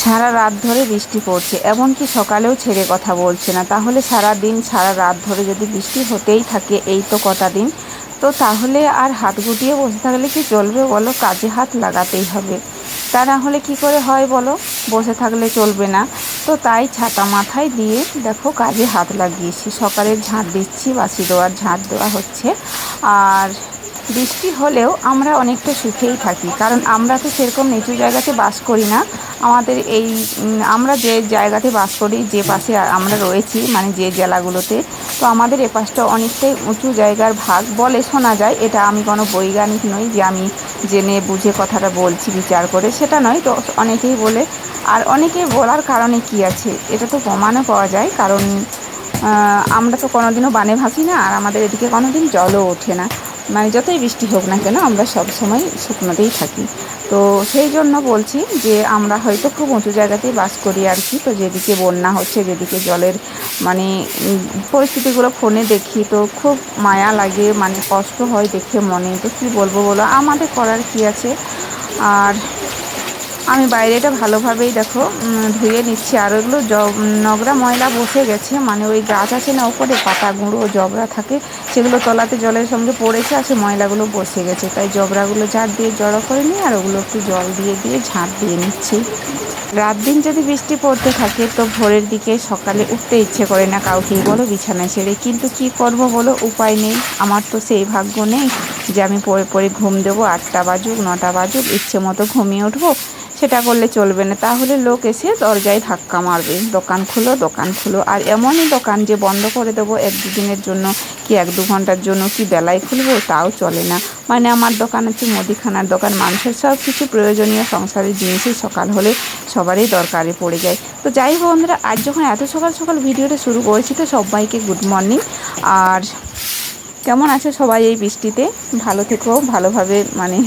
সারা রাত ধরে বৃষ্টি পড়ছে, এমনকি সকালেও ছেড়ে কথা বলছে না। তাহলে সারা দিন সারা রাত ধরে যদি বৃষ্টি হতেই থাকে এই তো কটা দিন, তো তাহলে আর হাত গুটিয়ে বসে থাকলে কি চলবে বলো? কাজে হাত লাগাতেই হবে। তা না হলে কি করে হয় বলো? বসে থাকলে চলবে না। তো তাই ছাতা মাথায় দিয়ে দেখো কাজে হাত লাগিয়েছি। সকালের ঝাঁট দিচ্ছি, বাসি দেওয়ার ঝাঁট দেওয়া হচ্ছে। আর বৃষ্টি হলেও আমরা অনেকটা সুখেই থাকি, কারণ আমরা তো সেরকম নিচু জায়গাতে বাস করি না। আমাদের এই আমরা যে জায়গাতে বাস করি, যে পাশে আমরা রয়েছি, মানে যে জেলাগুলোতে, তো আমাদের এপাশটা অনেকটাই উঁচু জায়গার ভাগ বলে শোনা যায়। এটা আমি কোনো বৈজ্ঞানিক নই যে আমি জেনে বুঝে কথাটা বলছি বিচার করে, সেটা নয়। তো অনেকেই বলে, আর অনেকেই বলার কারণে কি আছে, এটা তো প্রমাণও পাওয়া যায়। কারণ আমরা তো কোনোদিনও বানে ভাসি না, আর আমাদের এদিকে কোনোদিন জলও ওঠে না। মানে যতই বৃষ্টি হোক না কেন আমরা সব সময় শুকনোতেই থাকি। তো সেই জন্য বলছি যে আমরা হয়তো খুব উঁচু জায়গাতেই বাস করি আর কি। তো যেদিকে বন্যা হচ্ছে, যেদিকে জলের মানে পরিস্থিতিগুলো ফোনে দেখি, তো খুব মায়া লাগে, মানে কষ্ট হয় দেখে মনে। তো কী বলবো বলো, আমাদের করার কি আছে। আর আমি বাইরেটা ভালোভাবেই দেখো ধুয়ে নিচ্ছি। আর ওইগুলো নোংরা ময়লা বসে গেছে, মানে ওই গাছ আছে না উপরে, পাতা গুঁড়ো জবরা থাকে, সেগুলো তলাতে জলের সঙ্গে পড়েছে, আর সে ময়লাগুলো বসে গেছে। তাই জবরাগুলো ঝাড় দিয়ে জড়ো করে নিই, আর ওগুলো একটু জল দিয়ে দিয়ে ঝাঁট দিয়ে নিচ্ছি। রাত দিন যদি বৃষ্টি পড়তে থাকে তো ভোরের দিকে সকালে উঠতে ইচ্ছে করে না কাউকেই বলো, বিছানায় ছেড়ে। কিন্তু কি করব বলো, উপায় নেই। আমার তো সেই ভাগ্য নেই যে আমি পড়ে পড়ে ঘুম দেবো, 8টা বাজুক 9টা বাজুক ইচ্ছে মতো ঘুমিয়ে উঠবো। সেটা করলে চলবে না, তাহলে লোক এসে দরজায় ধাক্কা মারবে, দোকান খুলো দোকান খুলো। আর এমনই দোকান যে বন্ধ করে দেবো 1-2 দিনের জন্য, কি 1-2 ঘন্টার জন্য, কি বেলায় খুলবো তাও চলে না। মানে আমার দোকান হচ্ছে মুদিখানার দোকান, মানুষের সব কিছু প্রয়োজনীয় সংসারের জিনিসই সকাল হলে সবারই দরকারে পড়ে যায়। তো যাই হোক বন্ধুরা, আজ যখন এত সকাল সকাল ভিডিওটা শুরু করেছি, তো সবাইকে গুড মর্নিং। আর কেমন আছে সবাই এই বৃষ্টিতে? ভালো থেকো, ভালোভাবে মানে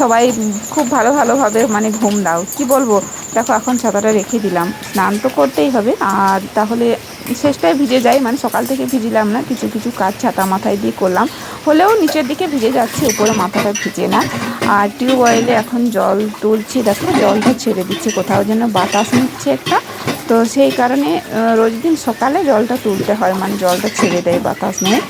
সবাই খুব ভালোভাবে মানে ঘুম দাও। কি বলবো, দেখো এখন ছাতাটা রেখে দিলাম, স্নান তো করতেই হবে। আর তাহলে শেষটায় ভিজে যাই, মানে সকাল থেকে ভিজিলাম না, কিছু কিছু কাজ ছাতা মাথায় দিয়ে করলাম, হলেও নিচের দিকে ভিজে যাচ্ছে, উপরে মাথাটা ভিজে না। আর টিউবওয়েলে এখন জল তুলছি, দেখো জলটা ছেড়ে দিচ্ছে, কোথাও যেন বাতাস নিচ্ছে একটা। তো সেই কারণে রোজ দিন সকালে জলটা তুলতে হয়, মানে জলটা ছেড়ে দেয় বাতাস নিয়ে।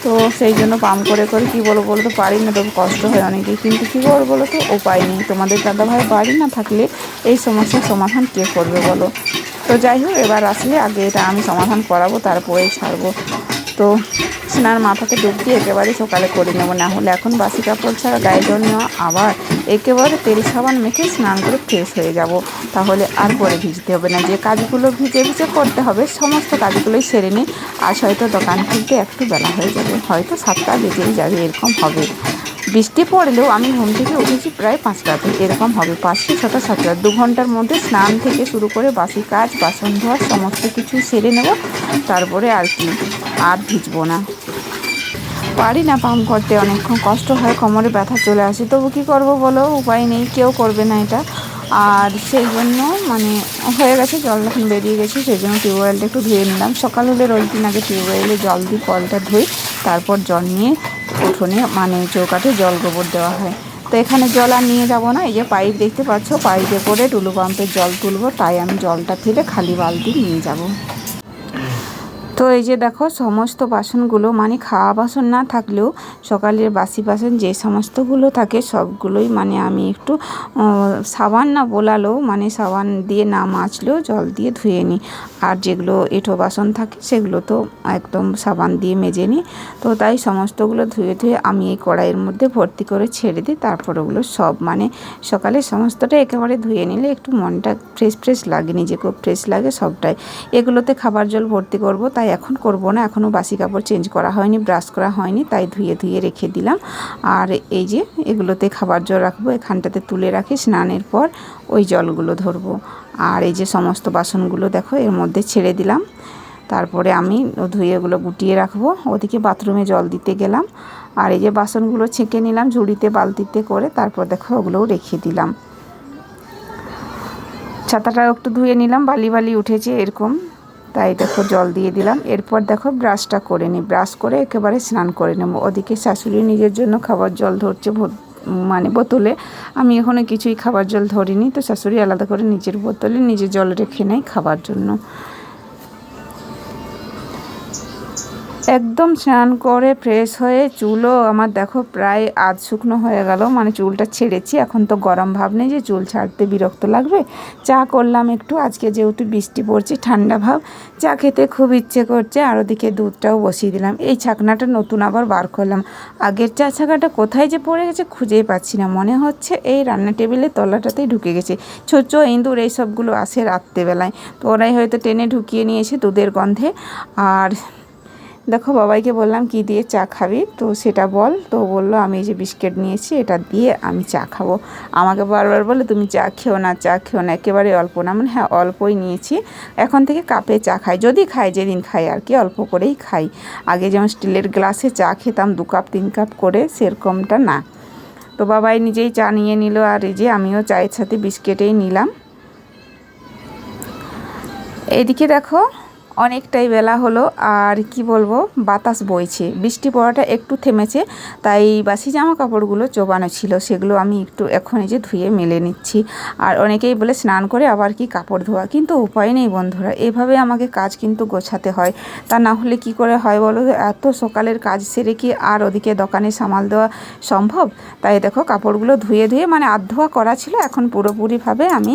তো সেই জন্য পাম্প করে করে কী বলবো বলো তো, পারি না, তবু কষ্ট হয় অনেকেই। কিন্তু কী করবো বলো তো, উপায় নেই। তোমাদের দাদাভাই বাড়ি না থাকলে এই সমস্যার সমাধান কে করবে বলো? তো যাই হোক, এবার আসলে আগে এটা আমি সমাধান করাবো, তারপরেই ছাড়বো। তো স্নান মাথাতে ডুব দিয়ে একেবারে সকালে করে নেবো, না হলে এখন বাসি কাপড় ছাড়া গায়ে জল নেওয়া, আবার একেবারে তেল সাবান মেখে স্নান করে ফ্রেশ হয়ে যাব। তাহলে আর পরে ভিজতে হবে না। যে কাজগুলো ভিজে ভিজে করতে হবে সমস্ত কাজগুলোই সেরে নিই। আজ হয়তো দোকান খুলতে একটু বেলা হয়ে যাবে, হয়তো 7টা বেজেই যাবে, এরকম হবে। বৃষ্টি পড়লেও আমি ঘুম থেকে উঠেছি প্রায় 5টাতে, এরকম হবে 5টা 6টা 7টা। 2 ঘন্টার মধ্যে স্নান থেকে শুরু করে বাসি কাজ, বাসন ধোয়া সমস্ত কিছু সেরে নেব। তারপরে আর কি, আর ভিজবো না। পারি না পাম্প করতে, অনেকক্ষণ কষ্ট হয়, কোমরে ব্যথা চলে আসে। তবু কী করবো বলো, উপায় নেই, কেউ করবে না এটা। আর সেই জন্য মানে হয়ে গেছে, জল যখন বেরিয়ে গেছে, সেই জন্য টিউবওয়েলটা একটু ধুয়ে নিলাম। সকাল হলে রোজ দিন আগে টিউবওয়েলে জল দিই, কলটা ধুই, তারপর জল নিয়ে উঠোনে মানে চৌকাঠে জল গোবর দেওয়া হয়। তো এখানে জল আর নিয়ে যাব না, এই যে পাইপ দেখতে পাচ্ছ, পাইপে করে টুলু পাম্পের জল তুলবো, তাই আমি জলটা ফেলে খালি বালতি নিয়ে যাব। তো এই যে দেখো সমস্ত বাসনগুলো, মানে খাওয়া বাসন না থাকলেও সকালের বাসি বাসন যে সমস্তগুলো থাকে সবগুলোই মানে আমি একটু সাবান না বোলালেও, মানে সাবান দিয়ে না মাজলেও জল দিয়ে ধুয়ে নিই। আর যেগুলো এঁঠো বাসন থাকে সেগুলো তো একদম সাবান দিয়ে মেজে নিই। তো তাই সমস্তগুলো ধুয়ে ধুয়ে আমি এই কড়াইয়ের মধ্যে ভর্তি করে ছেড়ে দিই। তারপর ওগুলো সব মানে সকালে সমস্তটা একেবারে ধুয়ে নিলে একটু মনটা ফ্রেশ ফ্রেশ লাগে, নিজেকেও ফ্রেশ লাগে সবটাই। এগুলোতে খাবার জল ভর্তি করব, তাই এখন করব না, এখনও বাসি কাপড় চেঞ্জ করা হয়নি, ব্রাশ করা হয়নি, তাই ধুয়ে ধুয়ে রেখে দিলাম। আর এই যে এগুলোতে খাবার জল রাখবো, এখানটাতে তুলে রাখি, স্নানের পর ওই জলগুলো ধরবো। আর এই যে সমস্ত বাসনগুলো দেখো এর মধ্যে ছেড়ে দিলাম। তারপরে আমি ধুয়ে এগুলো গুটিয়ে রাখবো। ওদিকে বাথরুমে জল দিতে গেলাম, আর এই যে বাসনগুলো ছেঁকে নিলাম ঝুড়িতে বালতিতে করে, তারপর দেখো ওগুলোও রেখে দিলাম। ছাতাটাও একটু ধুয়ে নিলাম, বালি বালি উঠেছে এরকম, তাই দেখো জল দিয়ে দিলাম। এরপর দেখো ব্রাশটা করে নিই, ব্রাশ করে একেবারে স্নান করে নেব। ওদিকে শাশুড়ি নিজের জন্য খাবার জল ধরছে মানে বোতলে। আমি এখনও কিছুই খাবার জল ধরিনি, তো শাশুড়ি আলাদা করে নিজের বোতলে নিজে জল রেখে নেয় খাবার জন্য। একদম স্নান করে ফ্রেশ হয়ে চুলও আমার দেখো প্রায় আধ শুকনো হয়ে গেল, মানে চুলটা ছেড়েছি। এখন তো গরম ভাব নেই যে চুল ছাড়তে বিরক্ত লাগবে। চা করলাম একটু, আজকে যেহেতু বৃষ্টি পড়ছে ঠান্ডা ভাব, চা খেতে খুব ইচ্ছে করছে। আর ওদিকে দুধটাও বসিয়ে দিলাম। এই ছাকনাটা নতুন আবার বার করলাম, আগের চা ছাকাটা কোথায় যে পড়ে গেছে খুঁজেই পাচ্ছি না। মনে হচ্ছে এই রান্না টেবিলের তলাটাতেই ঢুকে গেছে। ছোট ইঁদুর এই সবগুলো আসে রাত্রেবেলায়, তো ওরাই হয়তো টেনে ঢুকিয়ে নিয়েছে দুধের গন্ধে। আর দেখো বাবাইকে বললাম কি দিয়ে চা খাবি, তো সেটা বল। তো বললো আমি এই যে বিস্কিট নিয়েছি, এটা দিয়ে আমি চা খাবো। আমাকে বারবার বলে তুমি চা খেও না, চা খেও না, একেবারে অল্প না। মানে হ্যাঁ অল্পই নিয়েছি, এখন থেকে কাপে চা খাই, যদি খাই যেদিন খাই আর কি, অল্প করেই খাই। আগে যেমন স্টিলের গ্লাসে চা খেতাম 2 কাপ 3 কাপ করে, সেরকমটা না। তো বাবাই নিজেই চা নিয়ে নিল, আর এই যে আমিও চায়ের সাথে বিস্কিটেই নিলাম। এদিকে দেখো অনেকটাই বেলা হলো, আর কি বলবো, বাতাস বইছে, বৃষ্টি পড়াটা একটু থেমেছে। তাই বাসি জামা কাপড়গুলো চোবানো ছিল, সেগুলো আমি একটু এখন এই যে ধুয়ে মেলে নিচ্ছি। আর অনেকেই বলে স্নান করে আবার কি কাপড় ধোয়া, কিন্তু উপায় নেই বন্ধুরা, এভাবে আমাকে কাজ কিন্তু গোছাতে হয়। তা না হলে কি করে হয় বলো, এত সকালের কাজ সেরে কি আর ওদিকে দোকানে সামাল দেওয়া সম্ভব? তাই দেখো কাপড়গুলো ধুয়ে ধুয়ে, মানে আধ ধোয়া করা ছিল, এখন পুরোপুরিভাবে আমি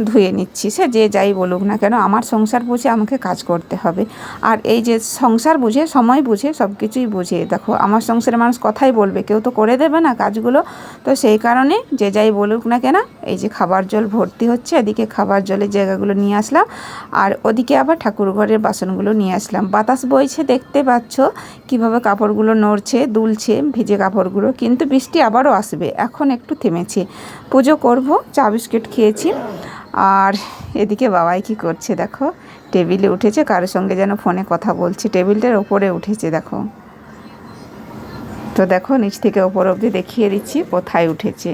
ধুয়ে নিচ্ছি। সে যে যাই বলুক না কেন, আমার সংসার বুঝে আমাকে কাজ করতে হবে। আর এই যে সংসার বুঝে, সময় বুঝে, সব কিছুই বুঝে, দেখো আমার সংসারের মানুষ কথাই বলবে, কেউ তো করে দেবে না কাজগুলো। তো সেই কারণে যে যাই বলুক না কেন, এই যে খাবার জল ভর্তি হচ্ছে, এদিকে খাবার জলের জায়গাগুলো নিয়ে আসলাম, আর ওদিকে আবার ঠাকুর ঘরের বাসনগুলো নিয়ে আসলাম। বাতাস বইছে, দেখতে পাচ্ছ কিভাবে কাপড়গুলো নড়ছে দুলছে, ভিজে কাপড়গুলো। কিন্তু বৃষ্টি আবারও আসবে, এখন একটু থেমেছে। পুজো করব, চা বিস্কিট খেয়েছি। আর এদিকে বাবাই কি করছে দেখো, টেবিলে উঠেছে, কারোর সঙ্গে যেন ফোনে কথা বলছে, টেবিলটার ওপরে উঠেছে দেখো। তো দেখো নিচ থেকে ওপর অবধি দেখিয়ে দিচ্ছি কোথায় উঠেছে।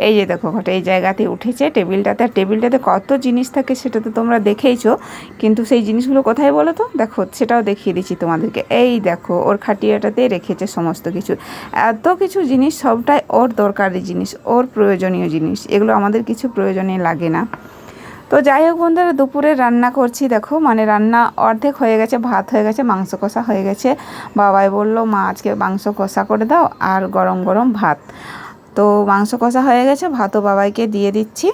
এই যে দেখো ঘটে এই জায়গাতে উঠেছে টেবিলটাতে। আর টেবিলটাতে কত জিনিস থাকে সেটা তো তোমরা দেখেইছো, কিন্তু সেই জিনিসগুলো কোথায় বলো তো, দেখো সেটাও দেখিয়ে দিচ্ছি তোমাদেরকে। এই দেখো ওর খাটিয়াটাতে রেখেছে সমস্ত কিছু, এত কিছু জিনিস, সবটাই ওর দরকারি জিনিস, ওর প্রয়োজনীয় জিনিস, এগুলো আমাদের কিছু প্রয়োজনে লাগে না। তো যাই হোক বন্ধুরা, দুপুরে রান্না করছি দেখো, মানে রান্না অর্ধেক হয়ে গেছে, ভাত হয়ে গেছে, মাংস কষা হয়ে গেছে। বাবাই বললো মা আজকে মাংস কষা করে দাও আর গরম গরম ভাত। তো মাংস কষা হয়ে গেছে, ভাতও বাবাইকে দিয়ে দিচ্ছি।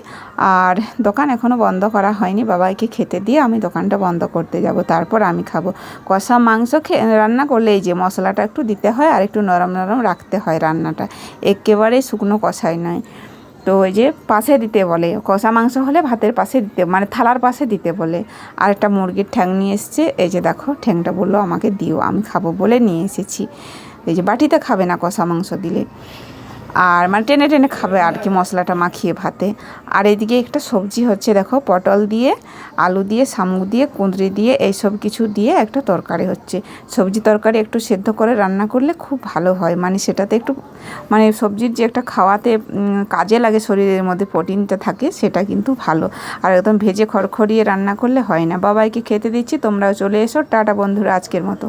আর দোকান এখনও বন্ধ করা হয়নি, বাবাইকে খেতে দিয়ে আমি দোকানটা বন্ধ করতে যাব, তারপর আমি খাবো। কষা মাংস রান্না করলে এই যে মশলাটা একটু দিতে হয়, আর একটু নরম নরম রাখতে হয় রান্নাটা, একেবারেই শুকনো কষাই নয়। তো ওই যে পাশে দিতে বলে, কষা মাংস হলে ভাতের পাশে দিতে, মানে থালার পাশে দিতে বলে। আর একটা মুরগির ঠ্যাং নিয়ে এসছে, এই যে দেখো ঠ্যাংটা বললো আমাকে দিও, আমি খাবো বলে নিয়ে এসেছি। এই যে বাটিতে খাবে না কষা মাংস দিলে, আর মানে টেনে টেনে খাবে আর কি মশলাটা মাখিয়ে ভাতে। আর এদিকে একটা সবজি হচ্ছে দেখো, পটল দিয়ে, আলু দিয়ে, শামুক দিয়ে, কুঁদরি দিয়ে, এইসব কিছু দিয়ে একটা তরকারি হচ্ছে। সবজি তরকারি একটু সেদ্ধ করে রান্না করলে খুব ভালো হয়, মানে সেটাতে একটু, মানে সবজির যে একটা খাওয়াতে কাজে লাগে, শরীরের মধ্যে প্রোটিনটা থাকে, সেটা কিন্তু ভালো। আর একদম ভেজে খড়খড়িয়ে রান্না করলে হয় না। বাবাইকে খেতে দিচ্ছি, তোমরাও চলে এসো। টাটা বন্ধুরা, আজকের মতো।